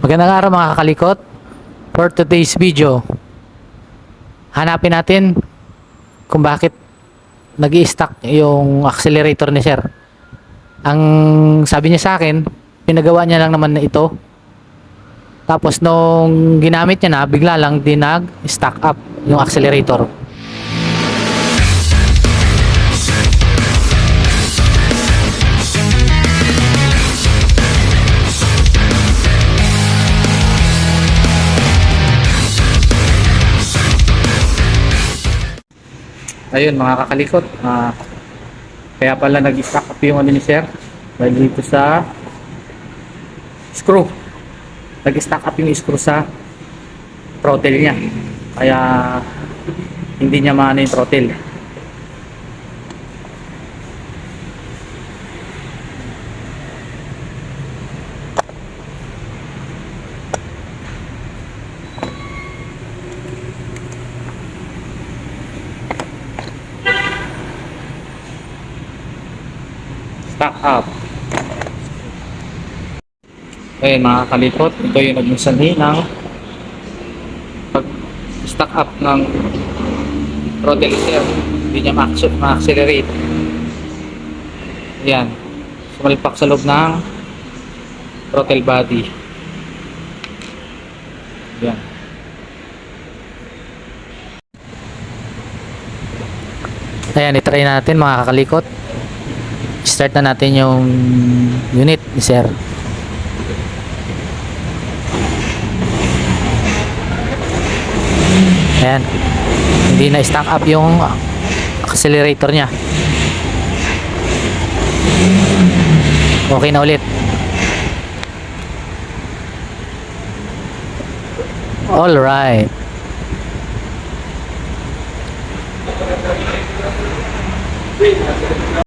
Magandang araw mga kakalikot. For today's video, hanapin natin kung bakit nag-i-stuck yung accelerator ni sir. Ang sabi niya sa akin, pinagawa niya lang naman na ito. Tapos nung ginamit niya na, bigla lang din nag-stuck up yung accelerator. Ayun mga kakalikot, kaya pala nag-stack up yung ano ni sir dahil dito sa screw. Nag-stack up yung screw sa throttle niya, kaya hindi niya maano yung throttle. Stack up. Ayun mga kalipot, ito yung nagmusanhi ng pag-stack up ng throttle sir. Hindi niya ma-accelerate. Ayan, sumalpak sa loob ng throttle body. Ayan. Ayan, itry natin mga kakalikot. Start na natin yung unit ni sir. Ayan, hindi na stack up yung accelerator nya. Okay na ulit. All right.